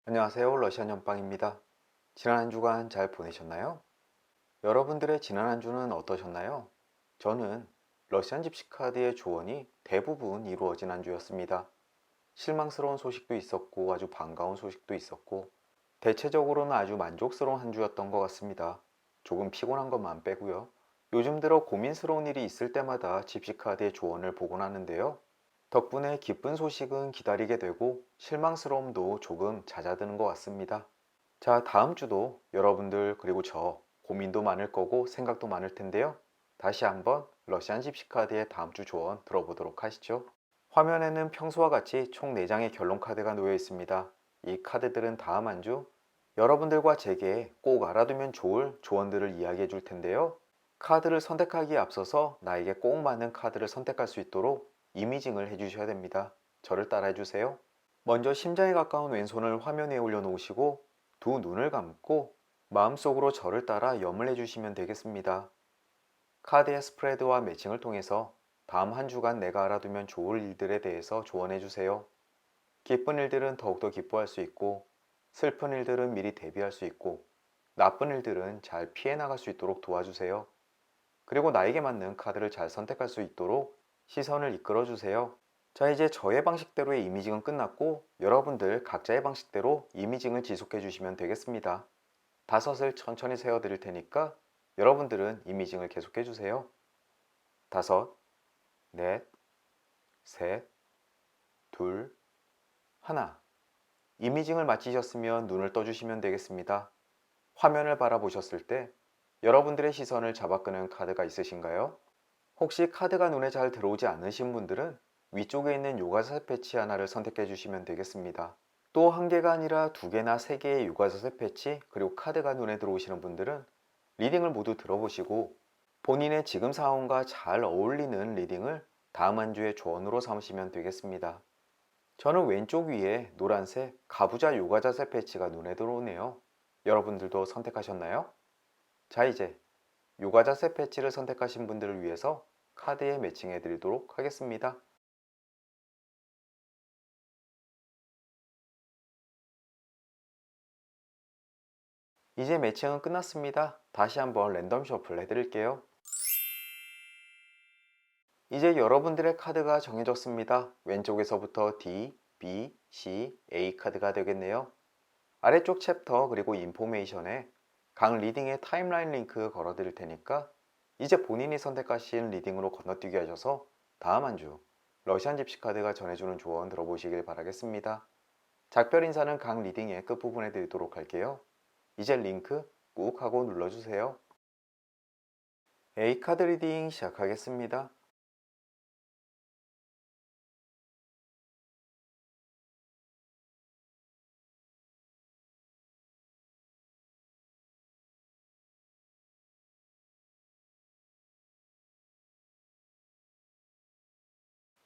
안녕하세요. 러시안 연빵입니다. 지난 한 주간 잘 보내셨나요? 여러분들의 지난 한 주는 어떠셨나요? 저는 러시안 집시 카드의 조언이 대부분 이루어진 한 주였습니다. 실망스러운 소식도 있었고 아주 반가운 소식도 있었고 대체적으로는 아주 만족스러운 한 주였던 것 같습니다. 조금 피곤한 것만 빼고요. 요즘 들어 고민스러운 일이 있을 때마다 집시 카드의 조언을 보곤 하는데요. 덕분에 기쁜 소식은 기다리게 되고 실망스러움도 조금 잦아드는 것 같습니다. 자, 다음 주도 여러분들 그리고 저 고민도 많을 거고 생각도 많을 텐데요. 다시 한번 러시안 집시 카드의 다음 주 조언 들어보도록 하시죠. 화면에는 평소와 같이 총 4장의 결론 카드가 놓여 있습니다. 이 카드들은 다음 한 주 여러분들과 제게 꼭 알아두면 좋을 조언들을 이야기해 줄 텐데요. 카드를 선택하기에 앞서서 나에게 꼭 맞는 카드를 선택할 수 있도록 이미징을 해주셔야 됩니다. 저를 따라해 주세요. 먼저 심장에 가까운 왼손을 화면 위에 올려놓으시고 두 눈을 감고 마음속으로 저를 따라 염을 해주시면 되겠습니다. 카드의 스프레드와 매칭을 통해서 다음 한 주간 내가 알아두면 좋을 일들에 대해서 조언해 주세요. 기쁜 일들은 더욱더 기뻐할 수 있고 슬픈 일들은 미리 대비할 수 있고 나쁜 일들은 잘 피해 나갈 수 있도록 도와주세요. 그리고 나에게 맞는 카드를 잘 선택할 수 있도록 시선을 이끌어 주세요. 자, 이제 저의 방식대로의 이미징은 끝났고 여러분들 각자의 방식대로 이미징을 지속해 주시면 되겠습니다. 5을 천천히 세어 드릴 테니까 여러분들은 이미징을 계속해 주세요. 5, 넷, 셋, 둘, 하나. 이미징을 마치셨으면 눈을 떠주시면 되겠습니다. 화면을 바라보셨을 때 여러분들의 시선을 잡아끄는 카드가 있으신가요? 혹시 카드가 눈에 잘 들어오지 않으신 분들은 위쪽에 있는 요가자세 패치 하나를 선택해 주시면 되겠습니다. 또 한 개가 아니라 2개나 3개의 요가자세 패치 그리고 카드가 눈에 들어오시는 분들은 리딩을 모두 들어보시고 본인의 지금 상황과 잘 어울리는 리딩을 다음 한 주의 조언으로 삼으시면 되겠습니다. 저는 왼쪽 위에 노란색 가부좌 요가자세 패치가 눈에 들어오네요. 여러분들도 선택하셨나요? 자, 이제 요가자세 패치를 선택하신 분들을 위해서 카드에 매칭해 드리도록 하겠습니다. 이제 매칭은 끝났습니다. 다시 한번 랜덤 셔플 해드릴게요. 이제 여러분들의 카드가 정해졌습니다. 왼쪽에서부터 D, B, C, A 카드가 되겠네요. 아래쪽 챕터 그리고 인포메이션에 각 리딩의 타임라인 링크 걸어 드릴 테니까 이제 본인이 선택하신 리딩으로 건너뛰게 하셔서 다음 한 주 러시안 집시 카드가 전해주는 조언 들어보시길 바라겠습니다. 작별 인사는 각 리딩의 끝부분에 드리도록 할게요. 이제 링크 꾹 하고 눌러주세요. A카드 리딩 시작하겠습니다.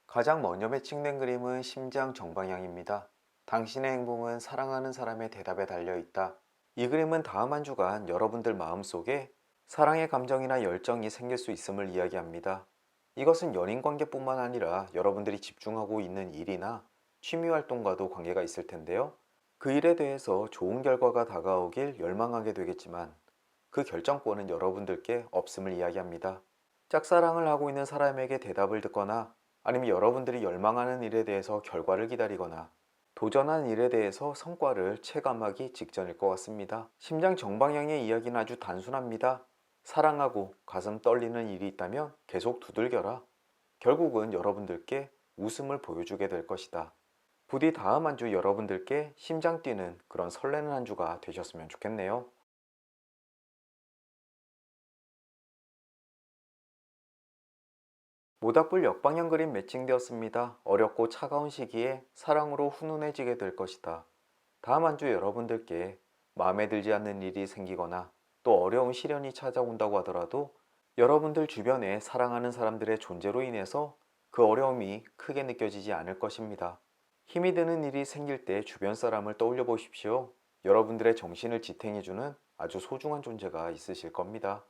가장 먼저 매칭된 그림은 심장 정방향입니다. 당신의 행복은 사랑하는 사람의 대답에 달려있다. 이 그림은 다음 한 주간 여러분들 마음속에 사랑의 감정이나 열정이 생길 수 있음을 이야기합니다. 이것은 연인 관계뿐만 아니라 여러분들이 집중하고 있는 일이나 취미 활동과도 관계가 있을 텐데요. 그 일에 대해서 좋은 결과가 다가오길 열망하게 되겠지만 그 결정권은 여러분들께 없음을 이야기합니다. 짝사랑을 하고 있는 사람에게 대답을 듣거나 아니면 여러분들이 열망하는 일에 대해서 결과를 기다리거나 도전한 일에 대해서 성과를 체감하기 직전일 것 같습니다. 심장 정방향의 이야기는 아주 단순합니다. 사랑하고 가슴 떨리는 일이 있다면 계속 두들겨라. 결국은 여러분들께 웃음을 보여주게 될 것이다. 부디 다음 한 주 여러분들께 심장 뛰는 그런 설레는 한 주가 되셨으면 좋겠네요. 모닥불 역방향 그림 매칭되었습니다. 어렵고 차가운 시기에 사랑으로 훈훈해지게 될 것이다. 다음 한 주 여러분들께 마음에 들지 않는 일이 생기거나 또 어려운 시련이 찾아온다고 하더라도 여러분들 주변에 사랑하는 사람들의 존재로 인해서 그 어려움이 크게 느껴지지 않을 것입니다. 힘이 드는 일이 생길 때 주변 사람을 떠올려 보십시오. 여러분들의 정신을 지탱해주는 아주 소중한 존재가 있으실 겁니다.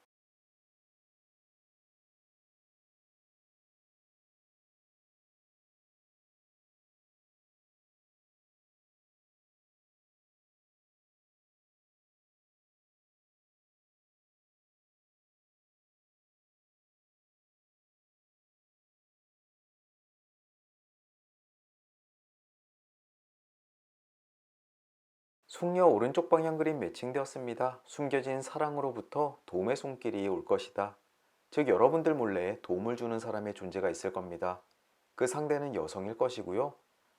숙녀 오른쪽 방향 그림 매칭되었습니다. 숨겨진 사랑으로부터 도움의 손길이 올 것이다. 즉 여러분들 몰래 도움을 주는 사람의 존재가 있을 겁니다. 그 상대는 여성일 것이고요.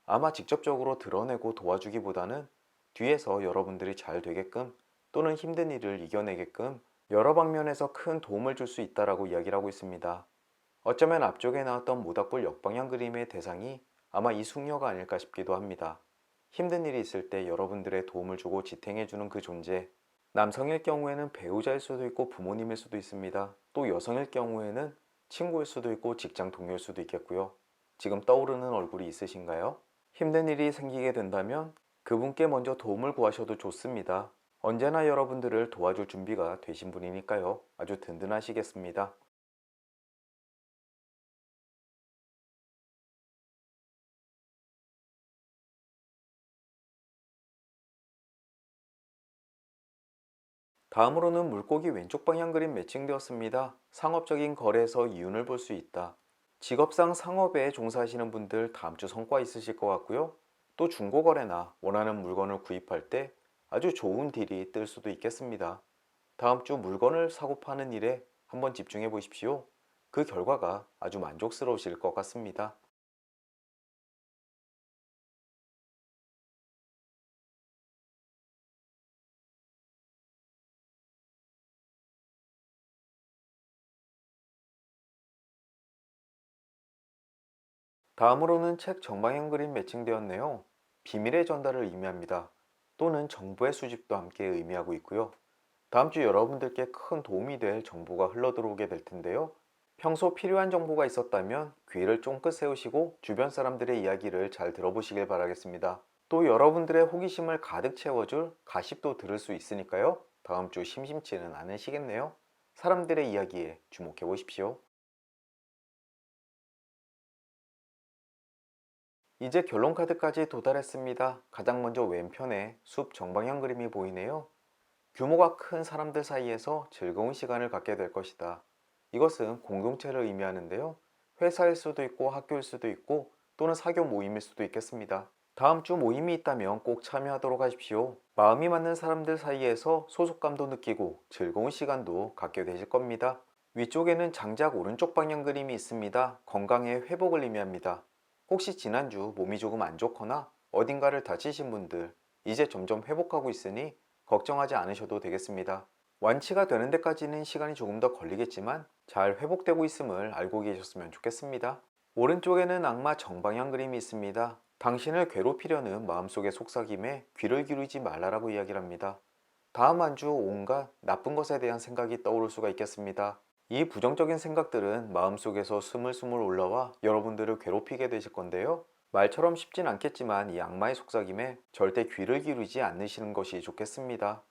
아마 직접적으로 드러내고 도와주기보다는 뒤에서 여러분들이 잘 되게끔 또는 힘든 일을 이겨내게끔 여러 방면에서 큰 도움을 줄 수 있다라고 이야기를 하고 있습니다. 어쩌면 앞쪽에 나왔던 모닥불 역방향 그림의 대상이 아마 이 숙녀가 아닐까 싶기도 합니다. 힘든 일이 있을 때 여러분들의 도움을 주고 지탱해주는 그 존재. 남성일 경우에는 배우자일 수도 있고 부모님일 수도 있습니다. 또 여성일 경우에는 친구일 수도 있고 직장 동료일 수도 있겠고요. 지금 떠오르는 얼굴이 있으신가요? 힘든 일이 생기게 된다면 그분께 먼저 도움을 구하셔도 좋습니다. 언제나 여러분들을 도와줄 준비가 되신 분이니까요. 아주 든든하시겠습니다. 다음으로는 물고기 왼쪽 방향 그림 매칭되었습니다. 상업적인 거래에서 이윤을 볼 수 있다. 직업상 상업에 종사하시는 분들 다음 주 성과 있으실 것 같고요. 또 중고거래나 원하는 물건을 구입할 때 아주 좋은 딜이 뜰 수도 있겠습니다. 다음 주 물건을 사고 파는 일에 한번 집중해 보십시오. 그 결과가 아주 만족스러우실 것 같습니다. 다음으로는 책 정방향 그림 매칭되었네요. 비밀의 전달을 의미합니다. 또는 정보의 수집도 함께 의미하고 있고요. 다음 주 여러분들께 큰 도움이 될 정보가 흘러들어오게 될 텐데요. 평소 필요한 정보가 있었다면 귀를 쫑긋 세우시고 주변 사람들의 이야기를 잘 들어보시길 바라겠습니다. 또 여러분들의 호기심을 가득 채워줄 가십도 들을 수 있으니까요. 다음 주 심심치는 않으시겠네요. 사람들의 이야기에 주목해 보십시오. 이제 결론 카드까지 도달했습니다. 가장 먼저 왼편에 숲 정방향 그림이 보이네요. 규모가 큰 사람들 사이에서 즐거운 시간을 갖게 될 것이다. 이것은 공동체를 의미하는데요. 회사일 수도 있고 학교일 수도 있고 또는 사교 모임일 수도 있겠습니다. 다음 주 모임이 있다면 꼭 참여하도록 하십시오. 마음이 맞는 사람들 사이에서 소속감도 느끼고 즐거운 시간도 갖게 되실 겁니다. 위쪽에는 장작 오른쪽 방향 그림이 있습니다. 건강의 회복을 의미합니다. 혹시 지난주 몸이 조금 안 좋거나 어딘가를 다치신 분들 이제 점점 회복하고 있으니 걱정하지 않으셔도 되겠습니다. 완치가 되는 데까지는 시간이 조금 더 걸리겠지만 잘 회복되고 있음을 알고 계셨으면 좋겠습니다. 오른쪽에는 악마 정방향 그림이 있습니다. 당신을 괴롭히려는 마음속의 속삭임에 귀를 기울이지 말라라고 이야기를 합니다. 다음 한 주 온갖 나쁜 것에 대한 생각이 떠오를 수가 있겠습니다. 이 부정적인 생각들은 마음속에서 스물스물 올라와 여러분들을 괴롭히게 되실 건데요. 말처럼 쉽진 않겠지만 이 악마의 속삭임에 절대 귀를 기울이지 않으시는 것이 좋겠습니다.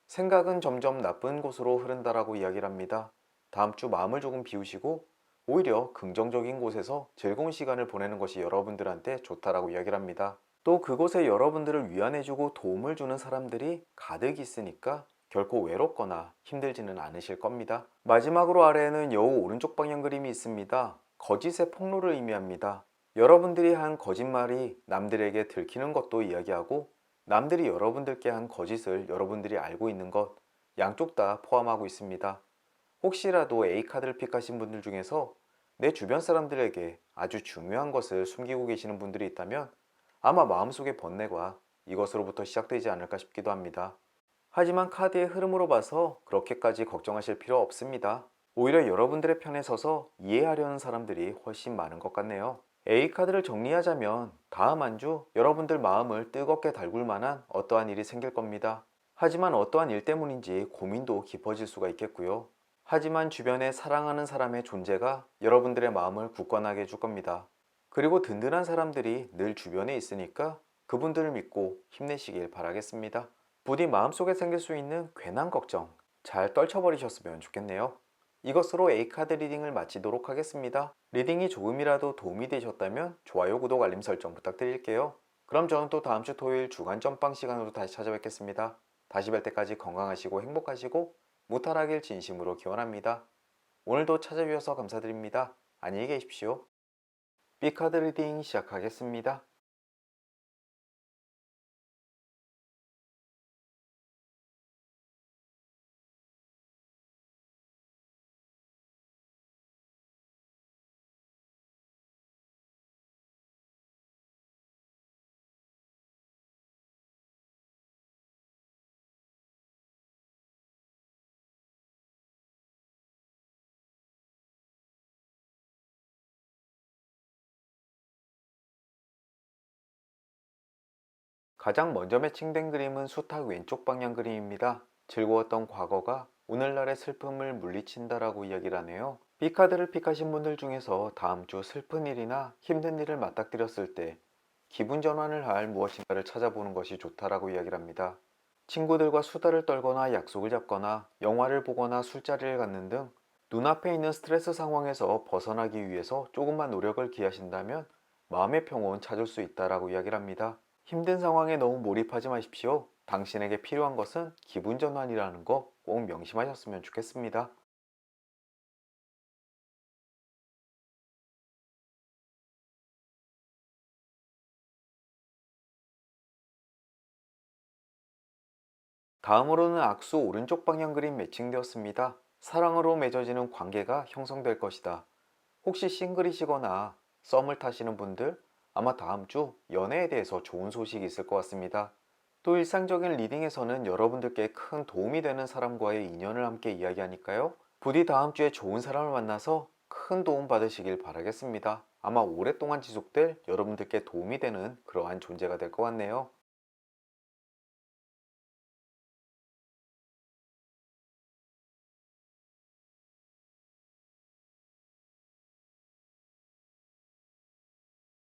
생각은 점점 나쁜 곳으로 흐른다라고 이야기를 합니다. 다음 주 마음을 조금 비우시고 오히려 긍정적인 곳에서 즐거운 시간을 보내는 것이 여러분들한테 좋다라고 이야기를 합니다. 또 그곳에 여러분들을 위안해주고 도움을 주는 사람들이 가득 있으니까 결코 외롭거나 힘들지는 않으실 겁니다. 마지막으로 아래에는 여우 오른쪽 방향 그림이 있습니다. 거짓의 폭로를 의미합니다. 여러분들이 한 거짓말이 남들에게 들키는 것도 이야기하고 남들이 여러분들께 한 거짓을 여러분들이 알고 있는 것 양쪽 다 포함하고 있습니다. 혹시라도 A카드를 픽하신 분들 중에서 내 주변 사람들에게 아주 중요한 것을 숨기고 계시는 분들이 있다면 아마 마음속의 번뇌가 이것으로부터 시작되지 않을까 싶기도 합니다. 하지만 카드의 흐름으로 봐서 그렇게까지 걱정하실 필요 없습니다. 오히려 여러분들의 편에 서서 이해하려는 사람들이 훨씬 많은 것 같네요. A카드를 정리하자면 다음 한 주 여러분들 마음을 뜨겁게 달굴 만한 어떠한 일이 생길 겁니다. 하지만 어떠한 일 때문인지 고민도 깊어질 수가 있겠고요. 하지만 주변에 사랑하는 사람의 존재가 여러분들의 마음을 굳건하게 해줄 겁니다. 그리고 든든한 사람들이 늘 주변에 있으니까 그분들을 믿고 힘내시길 바라겠습니다. 부디 마음속에 생길 수 있는 괜한 걱정 잘 떨쳐버리셨으면 좋겠네요. 이것으로 A카드 리딩을 마치도록 하겠습니다. 리딩이 조금이라도 도움이 되셨다면 좋아요, 구독, 알림 설정 부탁드릴게요. 그럼 저는 또 다음 주 토요일 주간 전빵 시간으로 다시 찾아뵙겠습니다. 다시 뵐 때까지 건강하시고 행복하시고 무탈하길 진심으로 기원합니다. 오늘도 찾아주셔서 감사드립니다. 안녕히 계십시오. B카드 리딩 시작하겠습니다. 가장 먼저 매칭된 그림은 수탉 왼쪽 방향 그림입니다. 즐거웠던 과거가 오늘날의 슬픔을 물리친다라고 이야기를 하네요. B카드를 픽하신 분들 중에서 다음 주 슬픈 일이나 힘든 일을 맞닥뜨렸을 때 기분 전환을 할 무엇인가를 찾아보는 것이 좋다라고 이야기를 합니다. 친구들과 수다를 떨거나 약속을 잡거나 영화를 보거나 술자리를 갖는 등 눈앞에 있는 스트레스 상황에서 벗어나기 위해서 조금만 노력을 기하신다면 마음의 평온 찾을 수 있다라고 이야기를 합니다. 힘든 상황에 너무 몰입하지 마십시오. 당신에게 필요한 것은 기분 전환이라는 거 꼭 명심하셨으면 좋겠습니다. 다음으로는 악수 오른쪽 방향 그림 매칭되었습니다. 사랑으로 맺어지는 관계가 형성될 것이다. 혹시 싱글이시거나 썸을 타시는 분들, 아마 다음 주 연애에 대해서 좋은 소식이 있을 것 같습니다. 또 일상적인 리딩에서는 여러분들께 큰 도움이 되는 사람과의 인연을 함께 이야기하니까요. 부디 다음 주에 좋은 사람을 만나서 큰 도움 받으시길 바라겠습니다. 아마 오랫동안 지속될 여러분들께 도움이 되는 그러한 존재가 될 것 같네요.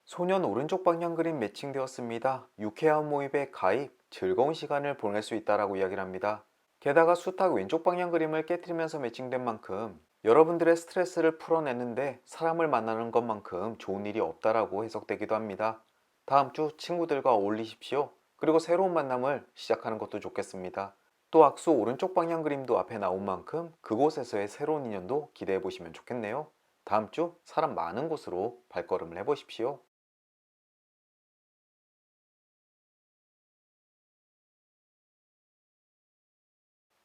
소년 오른쪽 방향 그림 매칭되었습니다. 유쾌한 모임에 가입, 즐거운 시간을 보낼 수 있다라고 이야기를 합니다. 게다가 수탉 왼쪽 방향 그림을 깨트리면서 매칭된 만큼 여러분들의 스트레스를 풀어내는데 사람을 만나는 것만큼 좋은 일이 없다라고 해석되기도 합니다. 다음 주 친구들과 어울리십시오. 그리고 새로운 만남을 시작하는 것도 좋겠습니다. 또 악수 오른쪽 방향 그림도 앞에 나온 만큼 그곳에서의 새로운 인연도 기대해 보시면 좋겠네요. 다음 주 사람 많은 곳으로 발걸음을 해보십시오.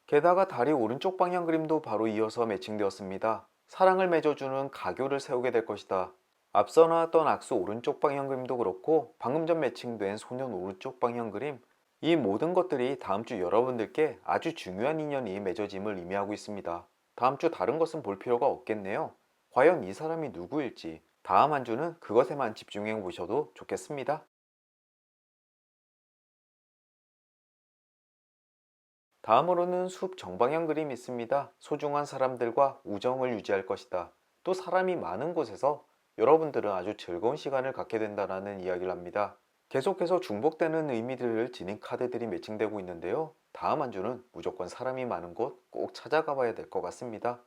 게다가 다리 오른쪽 방향 그림도 바로 이어서 매칭되었습니다. 사랑을 맺어주는 가교를 세우게 될 것이다. 앞서 나왔던 악수 오른쪽 방향 그림도 그렇고 방금 전 매칭된 소년 오른쪽 방향 그림, 이 모든 것들이 다음 주 여러분들께 아주 중요한 인연이 맺어짐을 의미하고 있습니다. 다음 주 다른 것은 볼 필요가 없겠네요. 과연 이 사람이 누구일지 다음 한 주는 그것에만 집중해 보셔도 좋겠습니다. 다음으로는 숲 정방향 그림이 있습니다. 소중한 사람들과 우정을 유지할 것이다. 또 사람이 많은 곳에서 여러분들은 아주 즐거운 시간을 갖게 된다는 이야기를 합니다. 계속해서 중복되는 의미들을 지닌 카드들이 매칭되고 있는데요. 다음 한 주는 무조건 사람이 많은 곳 꼭 찾아가 봐야 될 것 같습니다.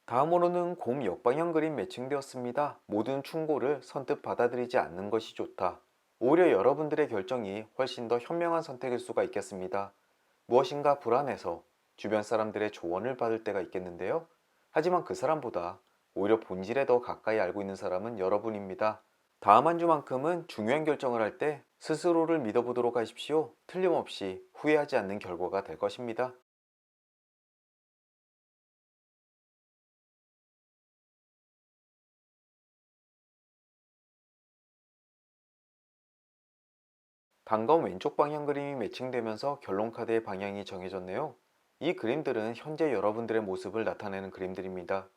다음으로는 곰 역방향 그림 매칭되었습니다. 모든 충고를 선뜻 받아들이지 않는 것이 좋다. 오히려 여러분들의 결정이 훨씬 더 현명한 선택일 수가 있겠습니다. 무엇인가 불안해서 주변 사람들의 조언을 받을 때가 있겠는데요. 하지만 그 사람보다 오히려 본질에 더 가까이 알고 있는 사람은 여러분입니다. 다음 한 주만큼은 중요한 결정을 할 때 스스로를 믿어보도록 하십시오. 틀림없이 후회하지 않는 결과가 될 것입니다. 단검 왼쪽 방향 그림이 매칭되면서 결론 카드의 방향이 정해졌네요. 이 그림들은 현재 여러분들의 모습을 나타내는 그림들입니다.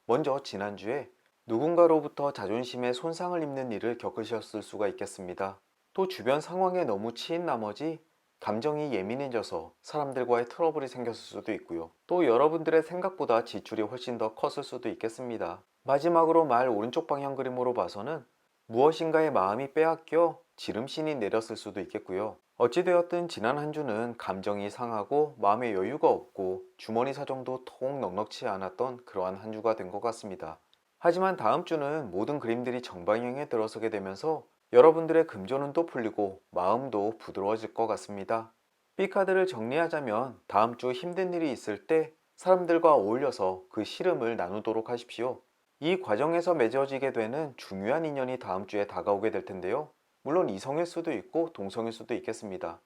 먼저 지난주에 누군가로부터 자존심에 손상을 입는 일을 겪으셨을 수가 있겠습니다. 또 주변 상황에 너무 치인 나머지 감정이 예민해져서 사람들과의 트러블이 생겼을 수도 있고요. 또 여러분들의 생각보다 지출이 훨씬 더 컸을 수도 있겠습니다. 마지막으로 말 오른쪽 방향 그림으로 봐서는 무엇인가의 마음이 빼앗겨 지름신이 내렸을 수도 있겠고요. 어찌되었든 지난 한 주는 감정이 상하고 마음의 여유가 없고 주머니 사정도 통 넉넉치 않았던 그러한 한 주가 된 것 같습니다. 하지만 다음 주는 모든 그림들이 정방향에 들어서게 되면서 여러분들의 금전운도 풀리고 마음도 부드러워질 것 같습니다. B카드를 정리하자면 다음 주 힘든 일이 있을 때 사람들과 어울려서 그 시름을 나누도록 하십시오. 이 과정에서 맺어지게 되는 중요한 인연이 다음 주에 다가오게 될 텐데요. 물론 이성일 수도 있고 동성일 수도 있겠습니다.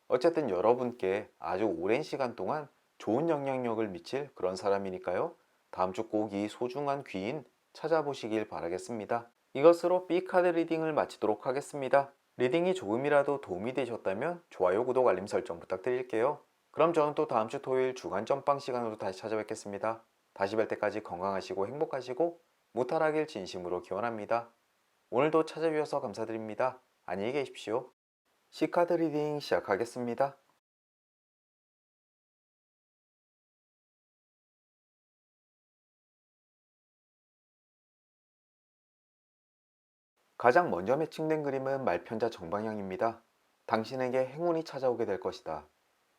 어쨌든 여러분께 아주 오랜 시간 동안 좋은 영향력을 미칠 그런 사람이니까요. 다음 주 꼭 이 소중한 귀인 찾아보시길 바라겠습니다. 이것으로 B카드 리딩을 마치도록 하겠습니다. 리딩이 조금이라도 도움이 되셨다면 좋아요, 구독, 알림 설정 부탁드릴게요. 그럼 저는 또 다음 주 토요일 주간 점빵 시간으로 다시 찾아뵙겠습니다. 다시 뵐 때까지 건강하시고 행복하시고 무탈하길 진심으로 기원합니다. 오늘도 찾아주셔서 감사드립니다. 안녕히 계십시오. C카드 리딩 시작하겠습니다. 가장 먼저 매칭된 그림은 말편자 정방향입니다. 당신에게 행운이 찾아오게 될 것이다.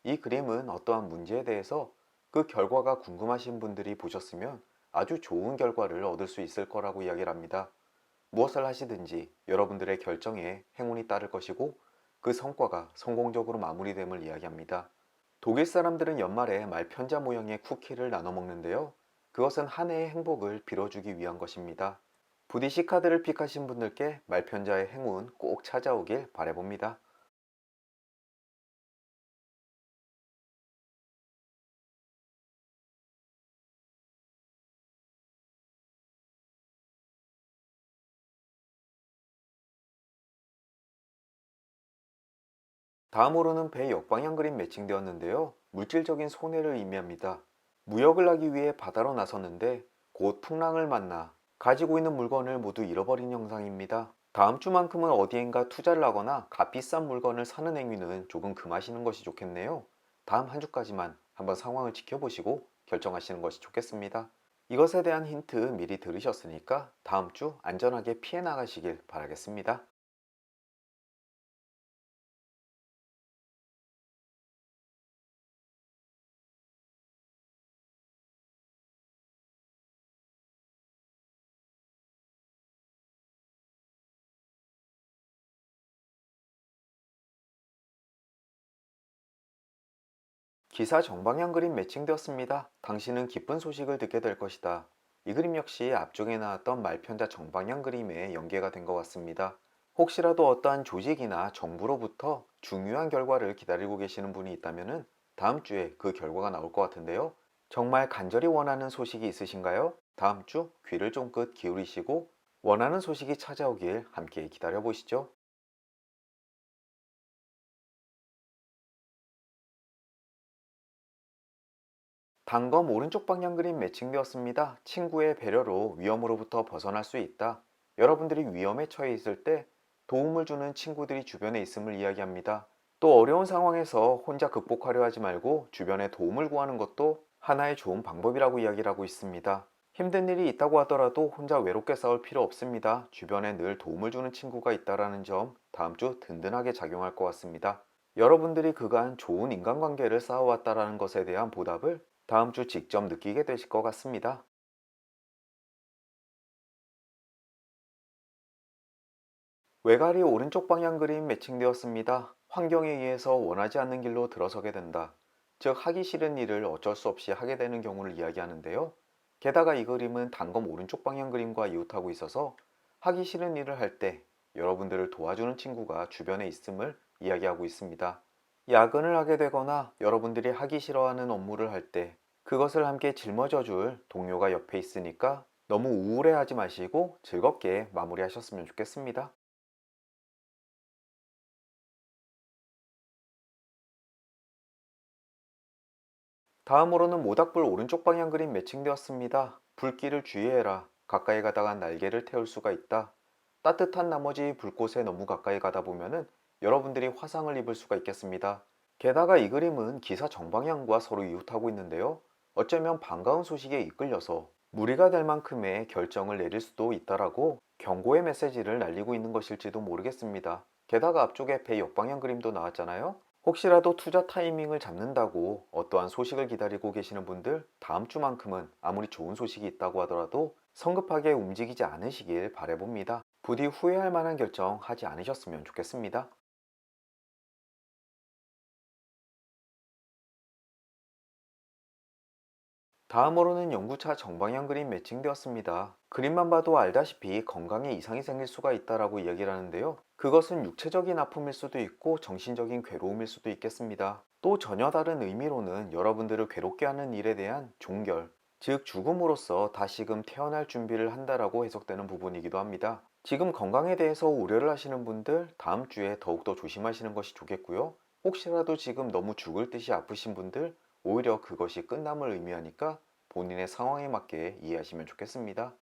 이 그림은 어떠한 문제에 대해서 그 결과가 궁금하신 분들이 보셨으면 아주 좋은 결과를 얻을 수 있을 거라고 이야기를 합니다. 무엇을 하시든지 여러분들의 결정에 행운이 따를 것이고 그 성과가 성공적으로 마무리됨을 이야기합니다. 독일 사람들은 연말에 말편자 모양의 쿠키를 나눠 먹는데요. 그것은 한 해의 행복을 빌어주기 위한 것입니다. 부디 C카드를 픽하신 분들께 말편자의 행운 꼭 찾아오길 바라봅니다. 다음으로는 배 역방향 그림 매칭되었는데요. 물질적인 손해를 의미합니다. 무역을 하기 위해 바다로 나섰는데 곧 풍랑을 만나 가지고 있는 물건을 모두 잃어버린 형상입니다. 다음 주만큼은 어디엔가 투자를 하거나 값비싼 물건을 사는 행위는 조금 금하시는 것이 좋겠네요. 다음 한 주까지만 한번 상황을 지켜보시고 결정하시는 것이 좋겠습니다. 이것에 대한 힌트 미리 들으셨으니까 다음 주 안전하게 피해 나가시길 바라겠습니다. 기사 정방향 그림 매칭되었습니다. 당신은 기쁜 소식을 듣게 될 것이다. 이 그림 역시 앞쪽에 나왔던 말편자 정방향 그림에 연계가 된 것 같습니다. 혹시라도 어떠한 조직이나 정부로부터 중요한 결과를 기다리고 계시는 분이 있다면 다음 주에 그 결과가 나올 것 같은데요. 정말 간절히 원하는 소식이 있으신가요? 다음 주 귀를 쫑긋 기울이시고 원하는 소식이 찾아오길 함께 기다려 보시죠. 단검 오른쪽 방향 그림 매칭되었습니다. 친구의 배려로 위험으로부터 벗어날 수 있다. 여러분들이 위험에 처해 있을 때 도움을 주는 친구들이 주변에 있음을 이야기합니다. 또 어려운 상황에서 혼자 극복하려 하지 말고 주변에 도움을 구하는 것도 하나의 좋은 방법이라고 이야기를 하고 있습니다. 힘든 일이 있다고 하더라도 혼자 외롭게 싸울 필요 없습니다. 주변에 늘 도움을 주는 친구가 있다는 점 다음 주 든든하게 작용할 것 같습니다. 여러분들이 그간 좋은 인간관계를 쌓아왔다는 것에 대한 보답을 다음 주 직접 느끼게 되실 것 같습니다. 외가리 오른쪽 방향 그림 매칭되었습니다. 환경에 의해서 원하지 않는 길로 들어서게 된다. 즉, 하기 싫은 일을 어쩔 수 없이 하게 되는 경우를 이야기하는데요. 게다가 이 그림은 단검 오른쪽 방향 그림과 이웃하고 있어서 하기 싫은 일을 할 때 여러분들을 도와주는 친구가 주변에 있음을 이야기하고 있습니다. 야근을 하게 되거나 여러분들이 하기 싫어하는 업무를 할 때 그것을 함께 짊어져 줄 동료가 옆에 있으니까 너무 우울해하지 마시고 즐겁게 마무리하셨으면 좋겠습니다. 다음으로는 모닥불 오른쪽 방향 그림 매칭되었습니다. 불길을 주의해라. 가까이 가다가 날개를 태울 수가 있다. 따뜻한 나머지 불꽃에 너무 가까이 가다 보면은 여러분들이 화상을 입을 수가 있겠습니다. 게다가 이 그림은 기사 정방향과 서로 이웃하고 있는데요. 어쩌면 반가운 소식에 이끌려서 무리가 될 만큼의 결정을 내릴 수도 있다라고 경고의 메시지를 날리고 있는 것일지도 모르겠습니다. 게다가 앞쪽에 배 역방향 그림도 나왔잖아요. 혹시라도 투자 타이밍을 잡는다고 어떠한 소식을 기다리고 계시는 분들 다음 주만큼은 아무리 좋은 소식이 있다고 하더라도 성급하게 움직이지 않으시길 바라봅니다. 부디 후회할 만한 결정 하지 않으셨으면 좋겠습니다. 다음으로는 연구차 정방향 그림 매칭되었습니다. 그림만 봐도 알다시피 건강에 이상이 생길 수가 있다라고 이야기를 하는데요. 그것은 육체적인 아픔일 수도 있고 정신적인 괴로움일 수도 있겠습니다. 또 전혀 다른 의미로는 여러분들을 괴롭게 하는 일에 대한 종결, 즉 죽음으로써 다시금 태어날 준비를 한다라고 해석되는 부분이기도 합니다. 지금 건강에 대해서 우려를 하시는 분들 다음 주에 더욱더 조심하시는 것이 좋겠고요. 혹시라도 지금 너무 죽을 듯이 아프신 분들 오히려 그것이 끝남을 의미하니까 본인의 상황에 맞게 이해하시면 좋겠습니다.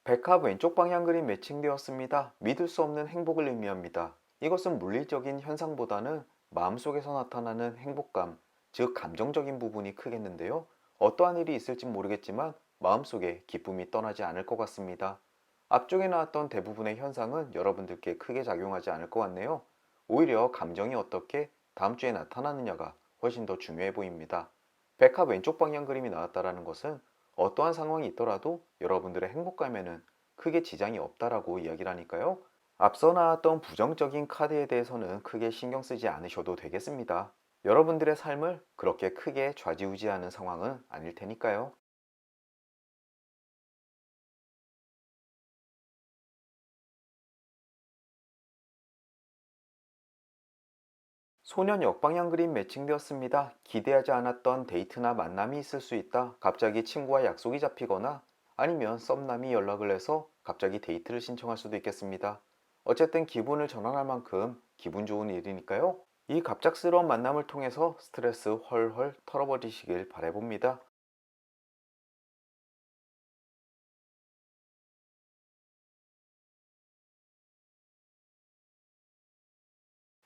백합 왼쪽 방향 그림 매칭되었습니다. 믿을 수 없는 행복을 의미합니다. 이것은 물리적인 현상보다는 마음속에서 나타나는 행복감, 즉 감정적인 부분이 크겠는데요. 어떠한 일이 있을지 모르겠지만 마음속에 기쁨이 떠나지 않을 것 같습니다. 앞쪽에 나왔던 대부분의 현상은 여러분들께 크게 작용하지 않을 것 같네요. 오히려 감정이 어떻게 다음 주에 나타나느냐가 훨씬 더 중요해 보입니다. 백합 왼쪽 방향 그림이 나왔다는 것은 어떠한 상황이 있더라도 여러분들의 행복감에는 크게 지장이 없다라고 이야기를 하니까요. 앞서 나왔던 부정적인 카드에 대해서는 크게 신경 쓰지 않으셔도 되겠습니다. 여러분들의 삶을 그렇게 크게 좌지우지하는 상황은 아닐 테니까요. 소년 역방향 그림 매칭되었습니다. 기대하지 않았던 데이트나 만남이 있을 수 있다. 갑자기 친구와 약속이 잡히거나 아니면 썸남이 연락을 해서 갑자기 데이트를 신청할 수도 있겠습니다. 어쨌든 기분을 전환할 만큼 기분 좋은 일이니까요. 이 갑작스러운 만남을 통해서 스트레스 헐헐 털어버리시길 바라봅니다.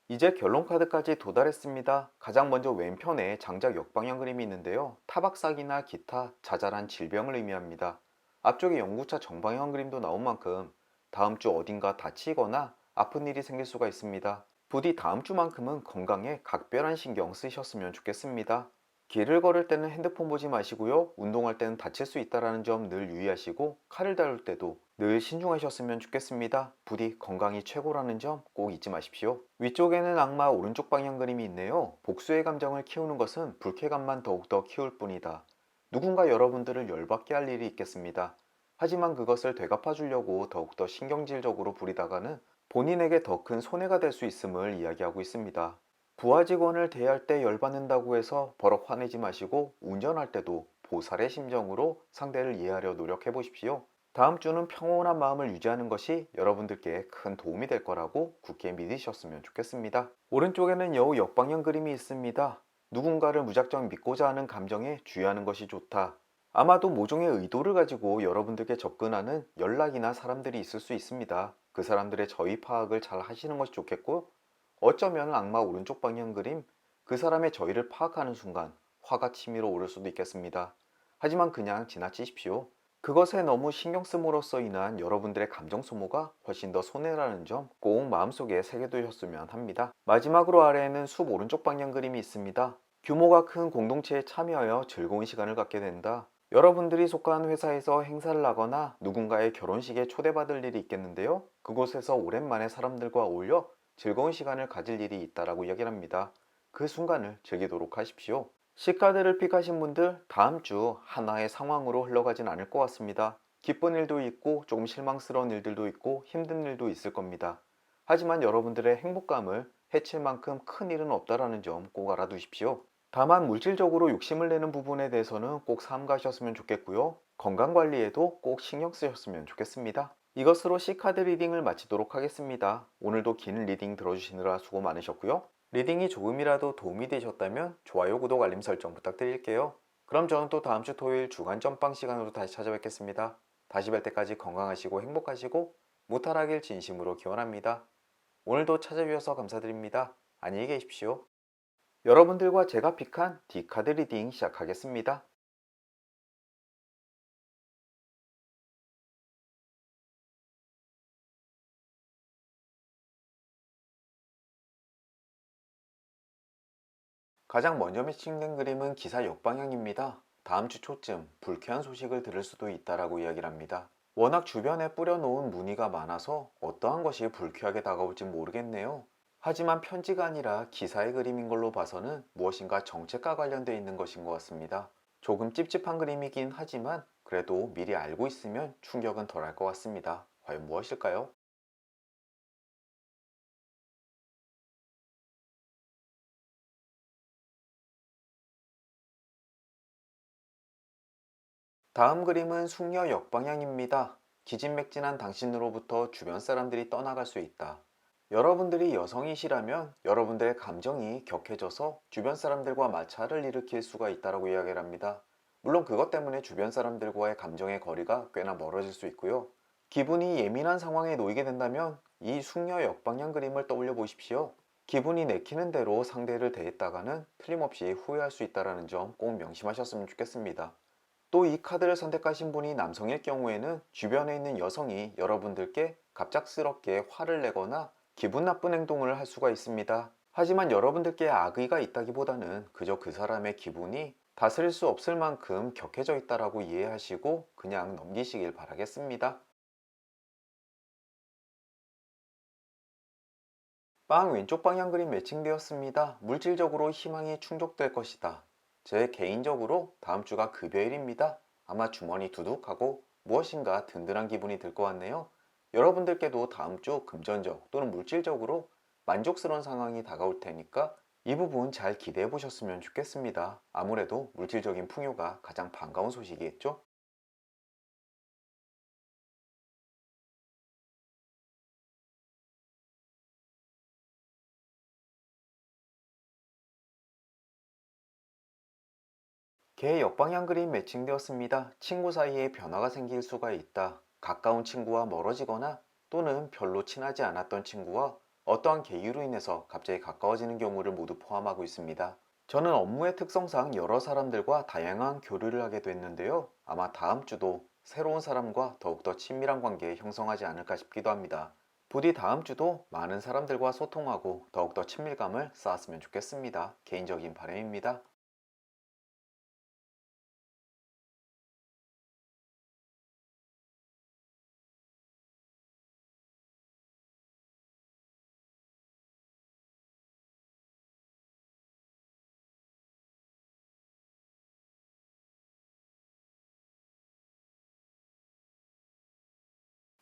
이제 결론 카드까지 도달했습니다. 가장 먼저 왼편에 장작 역방향 그림이 있는데요. 타박삭이나 기타 자잘한 질병을 의미합니다. 앞쪽에 연구차 정방향 그림도 나온 만큼 다음 주 어딘가 다치거나 아픈 일이 생길 수가 있습니다. 부디 다음 주만큼은 건강에 각별한 신경 쓰셨으면 좋겠습니다. 길을 걸을 때는 핸드폰 보지 마시고요. 운동할 때는 다칠 수 있다는 점 늘 유의하시고 칼을 다룰 때도 늘 신중하셨으면 좋겠습니다. 부디 건강이 최고라는 점 꼭 잊지 마십시오. 위쪽에는 악마 오른쪽 방향 그림이 있네요. 복수의 감정을 키우는 것은 불쾌감만 더욱더 키울 뿐이다. 누군가 여러분들을 열받게 할 일이 있겠습니다. 하지만 그것을 되갚아 주려고 더욱더 신경질적으로 부리다가는 본인에게 더 큰 손해가 될 수 있음을 이야기하고 있습니다. 부하 직원을 대할 때 열받는다고 해서 버럭 화내지 마시고 운전할 때도 보살의 심정으로 상대를 이해하려 노력해 보십시오. 다음 주는 평온한 마음을 유지하는 것이 여러분들께 큰 도움이 될 거라고 굳게 믿으셨으면 좋겠습니다. 오른쪽에는 여우 역방향 그림이 있습니다. 누군가를 무작정 믿고자 하는 감정에 주의하는 것이 좋다. 아마도 모종의 의도를 가지고 여러분들께 접근하는 연락이나 사람들이 있을 수 있습니다. 그 사람들의 저의 파악을 잘 하시는 것이 좋겠고, 어쩌면 악마 오른쪽 방향 그림, 그 사람의 저의를 파악하는 순간 화가 치밀어 오를 수도 있겠습니다. 하지만 그냥 지나치십시오. 그것에 너무 신경 씀으로써 인한 여러분들의 감정 소모가 훨씬 더 손해라는 점 꼭 마음속에 새겨두셨으면 합니다. 마지막으로 아래에는 숲 오른쪽 방향 그림이 있습니다. 규모가 큰 공동체에 참여하여 즐거운 시간을 갖게 된다. 여러분들이 속한 회사에서 행사를 하거나 누군가의 결혼식에 초대받을 일이 있겠는데요. 그곳에서 오랜만에 사람들과 어울려 즐거운 시간을 가질 일이 있다라고 이야기를 합니다. 그 순간을 즐기도록 하십시오. C카드를 픽하신 분들 다음 주 하나의 상황으로 흘러가진 않을 것 같습니다. 기쁜 일도 있고 조금 실망스러운 일들도 있고 힘든 일도 있을 겁니다. 하지만 여러분들의 행복감을 해칠 만큼 큰 일은 없다라는 점 꼭 알아두십시오. 다만 물질적으로 욕심을 내는 부분에 대해서는 꼭 삼가하셨으면 좋겠고요. 건강관리에도 꼭 신경 쓰셨으면 좋겠습니다. 이것으로 C카드 리딩을 마치도록 하겠습니다. 오늘도 긴 리딩 들어주시느라 수고 많으셨고요. 리딩이 조금이라도 도움이 되셨다면 좋아요, 구독, 알림 설정 부탁드릴게요. 그럼 저는 또 다음 주 토요일 주간 점빵 시간으로 다시 찾아뵙겠습니다. 다시 뵐 때까지 건강하시고 행복하시고 무탈하길 진심으로 기원합니다. 오늘도 찾아주셔서 감사드립니다. 안녕히 계십시오. 여러분들과 제가 픽한 D카드 리딩 시작하겠습니다. 가장 먼저 매칭된 그림은 기사 역방향입니다. 다음 주 초쯤 불쾌한 소식을 들을 수도 있다라고 이야기를 합니다. 워낙 주변에 뿌려놓은 무늬가 많아서 어떠한 것이 불쾌하게 다가올지 모르겠네요. 하지만 편지가 아니라 기사의 그림인 걸로 봐서는 무엇인가 정책과 관련되어 있는 것인 것 같습니다. 조금 찝찝한 그림이긴 하지만 그래도 미리 알고 있으면 충격은 덜할 것 같습니다. 과연 무엇일까요? 다음 그림은 숙녀 역방향입니다. 기진맥진한 당신으로부터 주변 사람들이 떠나갈 수 있다. 여러분들이 여성이시라면 여러분들의 감정이 격해져서 주변 사람들과 마찰을 일으킬 수가 있다고 이야기를 합니다. 물론 그것 때문에 주변 사람들과의 감정의 거리가 꽤나 멀어질 수 있고요. 기분이 예민한 상황에 놓이게 된다면 이 숙녀 역방향 그림을 떠올려 보십시오. 기분이 내키는 대로 상대를 대했다가는 틀림없이 후회할 수 있다는 점 꼭 명심하셨으면 좋겠습니다. 또 이 카드를 선택하신 분이 남성일 경우에는 주변에 있는 여성이 여러분들께 갑작스럽게 화를 내거나 기분 나쁜 행동을 할 수가 있습니다. 하지만 여러분들께 악의가 있다기보다는 그저 그 사람의 기분이 다스릴 수 없을 만큼 격해져 있다라고 이해하시고 그냥 넘기시길 바라겠습니다. 빵 왼쪽 방향 그림 매칭되었습니다. 물질적으로 희망이 충족될 것이다. 제 개인적으로 다음 주가 급여일입니다. 아마 주머니 두둑하고 무엇인가 든든한 기분이 들 것 같네요. 여러분들께도 다음 주 금전적 또는 물질적으로 만족스러운 상황이 다가올 테니까 이 부분 잘 기대해 보셨으면 좋겠습니다. 아무래도 물질적인 풍요가 가장 반가운 소식이겠죠? 개 역방향 그림 매칭되었습니다. 친구 사이에 변화가 생길 수가 있다. 가까운 친구와 멀어지거나 또는 별로 친하지 않았던 친구와 어떠한 계기로 인해서 갑자기 가까워지는 경우를 모두 포함하고 있습니다. 저는 업무의 특성상 여러 사람들과 다양한 교류를 하게 됐는데요. 아마 다음 주도 새로운 사람과 더욱더 친밀한 관계 형성하지 않을까 싶기도 합니다. 부디 다음 주도 많은 사람들과 소통하고 더욱더 친밀감을 쌓았으면 좋겠습니다. 개인적인 바람입니다.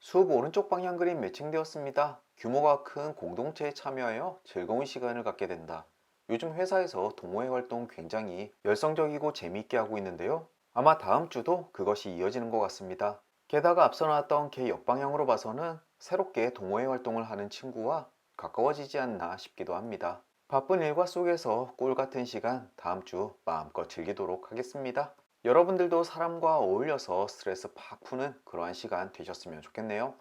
숲 오른쪽 방향 그림 매칭되었습니다. 규모가 큰 공동체에 참여하여 즐거운 시간을 갖게 된다. 요즘 회사에서 동호회 활동 굉장히 열성적이고 재미있게 하고 있는데요. 아마 다음 주도 그것이 이어지는 것 같습니다. 게다가 앞서 나왔던 개 역방향으로 봐서는 새롭게 동호회 활동을 하는 친구와 가까워지지 않나 싶기도 합니다. 바쁜 일과 속에서 꿀 같은 시간 다음 주 마음껏 즐기도록 하겠습니다. 여러분들도 사람과 어울려서 스트레스 팍 푸는 그러한 시간 되셨으면 좋겠네요.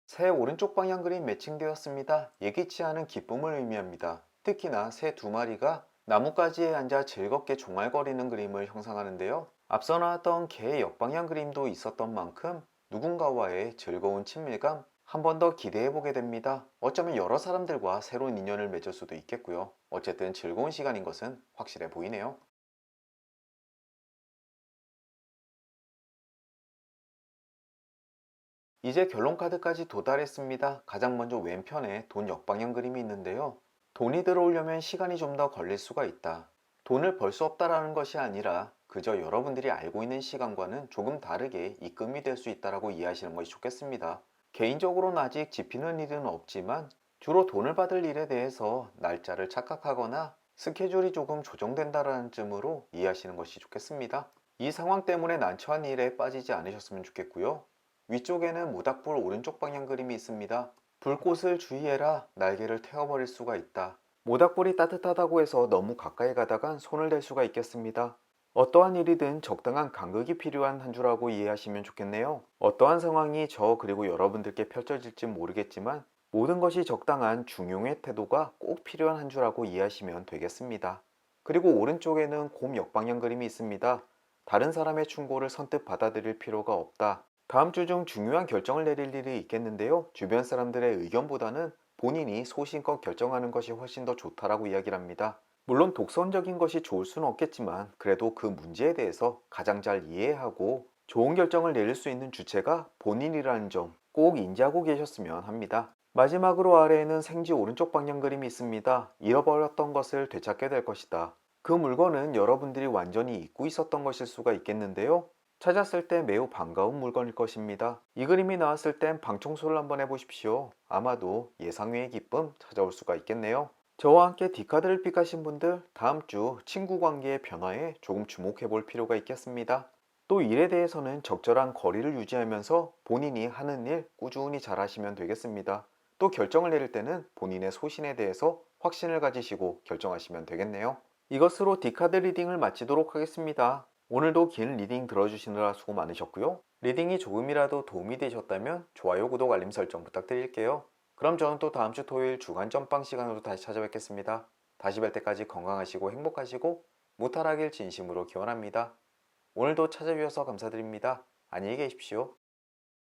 새 오른쪽 방향 그림 매칭되었습니다. 예기치 않은 기쁨을 의미합니다. 특히나 새 두 마리가 나뭇가지에 앉아 즐겁게 종알거리는 그림을 형상하는데요. 앞서 나왔던 개의 역방향 그림도 있었던 만큼 누군가와의 즐거운 친밀감 한 번 더 기대해 보게 됩니다. 어쩌면 여러 사람들과 새로운 인연을 맺을 수도 있겠고요. 어쨌든 즐거운 시간인 것은 확실해 보이네요. 이제 결론 카드까지 도달했습니다. 가장 먼저 왼편에 돈 역방향 그림이 있는데요. 돈이 들어오려면 시간이 좀 더 걸릴 수가 있다. 돈을 벌 수 없다라는 것이 아니라 그저 여러분들이 알고 있는 시간과는 조금 다르게 입금이 될 수 있다라고 이해하시는 것이 좋겠습니다. 개인적으로는 아직 집히는 일은 없지만 주로 돈을 받을 일에 대해서 날짜를 착각하거나 스케줄이 조금 조정된다라는 점으로 이해하시는 것이 좋겠습니다. 이 상황 때문에 난처한 일에 빠지지 않으셨으면 좋겠고요. 위쪽에는 모닥불 오른쪽 방향 그림이 있습니다. 불꽃을 주의해라. 날개를 태워버릴 수가 있다. 모닥불이 따뜻하다고 해서 너무 가까이 가다간 손을 댈 수가 있겠습니다. 어떠한 일이든 적당한 간극이 필요한 한 주라고 이해하시면 좋겠네요. 어떠한 상황이 저 그리고 여러분들께 펼쳐질지 모르겠지만 모든 것이 적당한 중용의 태도가 꼭 필요한 한 주라고 이해하시면 되겠습니다. 그리고 오른쪽에는 곰 역방향 그림이 있습니다. 다른 사람의 충고를 선뜻 받아들일 필요가 없다. 다음 주 중 중요한 결정을 내릴 일이 있겠는데요. 주변 사람들의 의견보다는 본인이 소신껏 결정하는 것이 훨씬 더 좋다라고 이야기를 합니다. 물론 독선적인 것이 좋을 수는 없겠지만 그래도 그 문제에 대해서 가장 잘 이해하고 좋은 결정을 내릴 수 있는 주체가 본인이라는 점 꼭 인지하고 계셨으면 합니다. 마지막으로 아래에는 생지 오른쪽 방향 그림이 있습니다. 잃어버렸던 것을 되찾게 될 것이다. 그 물건은 여러분들이 완전히 잊고 있었던 것일 수가 있겠는데요. 찾았을 때 매우 반가운 물건일 것입니다. 이 그림이 나왔을 땐 방 청소를 한번 해보십시오. 아마도 예상 외의 기쁨 찾아올 수가 있겠네요. 저와 함께 D카드를 픽하신 분들 다음 주 친구 관계의 변화에 조금 주목해 볼 필요가 있겠습니다. 또 일에 대해서는 적절한 거리를 유지하면서 본인이 하는 일 꾸준히 잘 하시면 되겠습니다. 또 결정을 내릴 때는 본인의 소신에 대해서 확신을 가지시고 결정하시면 되겠네요. 이것으로 D카드 리딩을 마치도록 하겠습니다. 오늘도 긴 리딩 들어주시느라 수고 많으셨고요. 리딩이 조금이라도 도움이 되셨다면 좋아요, 구독, 알림 설정 부탁드릴게요. 그럼 저는 또 다음 주 토요일 주간 점빵 시간으로 다시 찾아뵙겠습니다. 다시 뵐 때까지 건강하시고 행복하시고 무탈하길 진심으로 기원합니다. 오늘도 찾아주셔서 감사드립니다. 안녕히 계십시오.